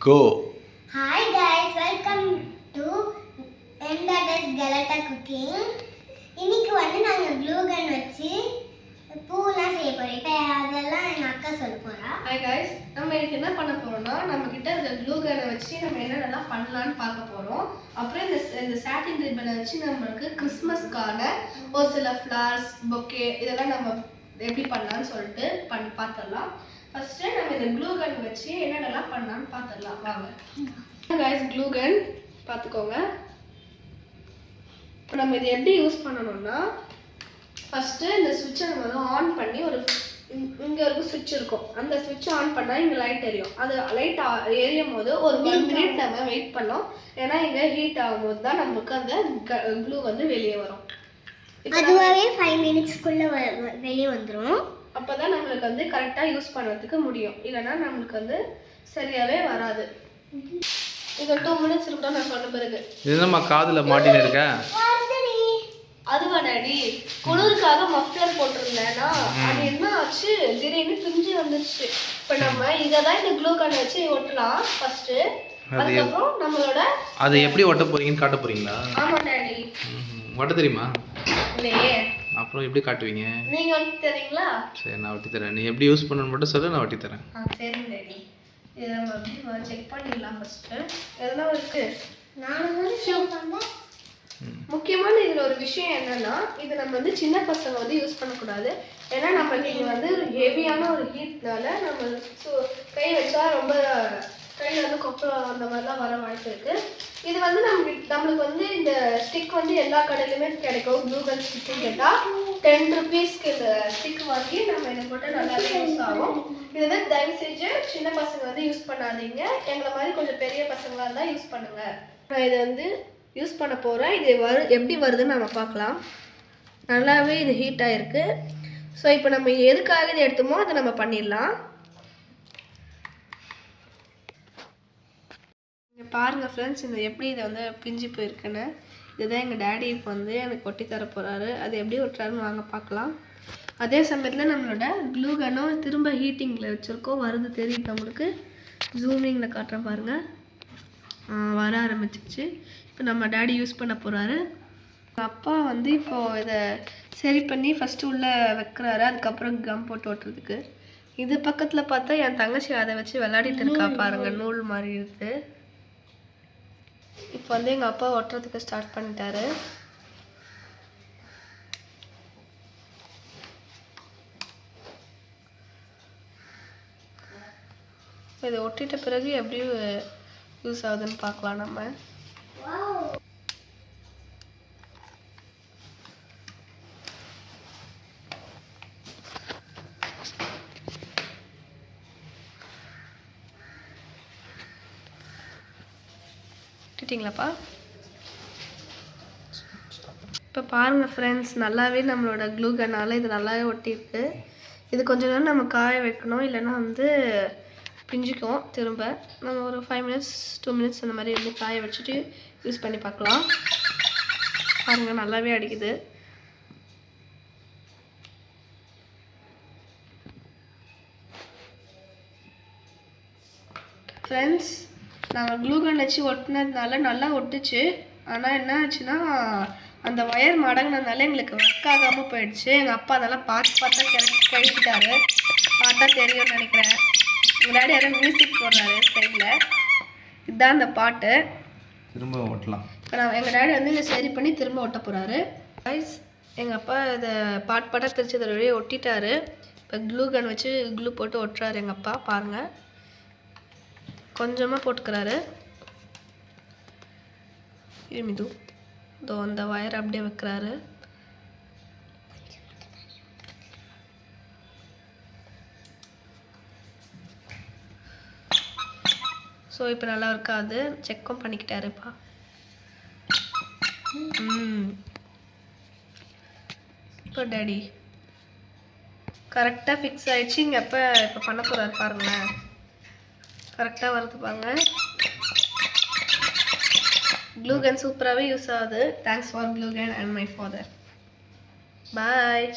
Go. Hi guys, welcome to Enda's Galata Cooking. இன்னைக்கு நாங்க clue கன் வச்சு பூலாம் செய்ய போறோம். இப்போ அதெல்லாம் எங்க அக்கா சொல்ல போறா. Hi guys, நம்ம இன்னைக்கு என்ன பண்ண போறோம்னா நம்ம கிட்ட இருக்க க்ளூ கனை வச்சு நம்ம என்னென்னலாம் பண்ணலாம்னு பார்க்க போறோம். அப்புறம் இந்த சாட்டின் ரிப்பனை வச்சு நமக்கு கிறிஸ்மஸ்க்கான ஒரு சில ஃப்ளவர்ஸ், பொக்கே இதெல்லாம் நம்ம எப்படி பண்ணலாம்னு சொல்லிட்டு பார்த்துடலாம். ஃபர்ஸ்ட் நம்ம இந்த க்ளூ கன் வச்சு என்னென்னலாம் பண்ணலாம்னு பார்த்துடலாம் வாங்க. guys, க்ளூ கன் பார்த்துக்கோங்க. இப்போ நம்ம இதை எப்படி யூஸ் பண்ணணும்னா ஃபர்ஸ்ட் இந்த சுவிட்சை நம்ம ஆன் பண்ணி ஒரு இங்கே ஒரு சுவிட்ச் இருக்கும். அந்த சுவிட்ச் ஆன் பண்ணால் இங்கே லைட் எரியும். அது லைட் எரியும் போது ஒரு 1 மினிட் நம்ம வெயிட் பண்ணோம். ஏன்னா இங்கே ஹீட் ஆகும்போது தான் நமக்கு அந்த க்ளூ வெளியே வரும். அதுவே 5 மினிட்ஸ்க்குள்ள வெளியே வந்துடும். அப்போ தான் நம்மளுக்கு கரெக்டாக யூஸ் பண்ணுறதுக்கு முடியும். இல்லைன்னா நம்மளுக்கு சரியாகவே வராது. இது 2 மினிட்ஸ் இருக்கட்டும் நான் சொன்ன பிறகு. என்னம்மா காதில் மாட்டின்னு இருக்க? அதுவா டாடி, குளிருக்காக மஃப்ளர் போட்டிருந்தேன்னா அது என்ன ஆச்சு, திடீர்னு பிஞ்சு வந்துருச்சு. இப்போ நம்ம இதை தான் இந்த க்ளூ கன் வச்சு ஒட்டலாம் ஃபர்ஸ்ட். அதுக்கப்புறம் நம்மளோட அதை எப்படி ஒட்ட போறீங்கன்னு காட்ட போறீங்களா? ஆமா டாடி. ஒட்ட தெரியுமா? இல்லையே. அப்புறம் எப்படி காட்டுவீங்க? நீங்க ஒட்டி தரீங்களா? சரி, நான் ஒட்டி தரேன். நீ எப்படி யூஸ் பண்ணணும்னு மட்டும் சொல்லு, நான் ஒட்டி தரேன். சரி டாடி. இதை நம்ம அப்படியே செக் பண்ணிடலாம் ஃபர்ஸ்ட். எதெல்லாம் இருக்கு முக்கியமான இதில் ஒரு விஷயம் என்னன்னா, இது நம்ம சின்ன பசங்க யூஸ் பண்ணக்கூடாது. ஏன்னா நம்மளுக்கு இங்கே ஒரு ஹெவியான ஒரு ஹீட்னால நம்ம கை வச்சா ரொம்ப கையில் கொப்பளம் அந்த மாதிரிலாம் வர வாய்ப்பு இருக்கு. இது நம்மளுக்கு இந்த ஸ்டிக் எல்லா கடையிலுமே கிடைக்கும். க்ளூ கன் ஸ்டிக்கு கேட்டால் 10 ருபீஸ்க்கு இந்த ஸ்டிக் வாங்கி நம்ம இதை போட்டு நல்லாவே யூஸ் ஆகும். இது தயவு செஞ்சு சின்ன பசங்க யூஸ் பண்ணாதீங்க. எங்களை மாதிரி கொஞ்சம் பெரிய பசங்களாக இருந்தால் யூஸ் பண்ணுங்க. நான் இதை யூஸ் பண்ண போகிறேன். இது எப்படி வருதுன்னு நம்ம பார்க்கலாம். நல்லாவே இது ஹீட் ஆகிருக்கு. ஸோ இப்போ நம்ம எதுக்காக இதை எடுத்தோமோ அதை நம்ம பண்ணிடலாம். இங்கே பாருங்கள் ஃப்ரெண்ட்ஸ், இந்த எப்படி இதை பிஞ்சு போயிருக்குன்னு. இதுதான் எங்கள் டேடி இப்போ எனக்கு ஒட்டி தர போகிறாரு. அது எப்படி ஒட்டுறாருன்னு வாங்க பார்க்கலாம். அதே சமயத்தில் நம்மளோட க்ளூ கன்னும் திரும்ப ஹீட்டிங்கில் வச்சுருக்கோம். வருது தெரியுது நம்மளுக்கு. ஜூமிங்கில் காட்டுறேன் பாருங்கள். வர ஆரம்பிச்சிச்சு. இப்போ நம்ம டேடி யூஸ் பண்ண போகிறாரு. அப்பா இப்போது இதை சரி பண்ணி ஃபஸ்ட்டு உள்ளே வைக்கிறாரு. அதுக்கப்புறம் கம் போட்டு ஓட்டுறதுக்கு. இது பக்கத்தில் பார்த்தா என் தங்கச்சி அதை வச்சு விளையாடிட்டு இருக்கா பாருங்கள். நூல் மாதிரி இருக்குது. இப்போ எங்கள் அப்பா ஒட்டுறதுக்கு ஸ்டார்ட் பண்ணிட்டாரு. இதை ஒட்டிட்ட பிறகு எப்படி யூஸ் ஆகுதுன்னு பார்க்கலாம் நம்ம. ஒட்டிட்டீங்களாப்பா? இப்போ பாருங்கள் ஃப்ரெண்ட்ஸ், நல்லாவே நம்மளோட க்ளூ கன்னால் இது நல்லாவே ஒட்டியிருக்கு. இது கொஞ்சம் நேரம் நம்ம காய வைக்கணும், இல்லைன்னா பிஞ்சிக்கும். திரும்ப நம்ம ஒரு 5 மினிட்ஸ் 2 மினிட்ஸ் அந்த மாதிரி காய வச்சுட்டு யூஸ் பண்ணி பார்க்கலாம். பாருங்கள், நல்லாவே அடிக்குது. ஃப்ரெண்ட்ஸ், நாங்கள் க்ளூ கன் வச்சு ஒட்டினதுனால நல்லா ஒட்டுச்சு. ஆனால் என்ன ஆச்சுன்னா, அந்த ஒயர் மடங்கினதுனால எங்களுக்கு ஒர்க் ஆகாமல் போயிடுச்சு. எங்கள் அப்பா அதெல்லாம் பார்த்தா கழிச்சிட்டாரு. பார்த்தா தெரியும்னு நினைக்கிறேன். முன்னாடி யாரும் மியூசிக் போடுறாரு சைடில். இதுதான் அந்த பாட்டு. திரும்ப ஒட்டலாம். இப்போ எங்கள் டேடி இதை சரி பண்ணி திரும்ப ஒட்ட போகிறாரு. கைஸ், எங்கள் அப்பா இதை பாட்டாக பிரித்து அதை வழியே ஒட்டிட்டாரு. இப்போ க்ளூ கன் வச்சு க்ளூ போட்டு ஒட்டுறாரு எங்கள் அப்பா. பாருங்கள், கொஞ்சமாக போட்டுக்கிறாரு. இருமிது இதோ அந்த வயர் அப்படியே வைக்கிறாரு. ஸோ இப்போ நல்லா இருக்காது, செக்கும் பண்ணிக்கிட்டாருப்பா. இப்போ டேடி கரெக்டாக ஃபிக்ஸ் ஆகிடுச்சு. இங்கே இப்போ பண்ண போகிறாரு பாருங்களேன். கரெக்டாக வருது பாருங்க. க்ளூ கன் சூப்பராகவே யூஸ் ஆகுது. Thanks for glue gun and my father. Bye.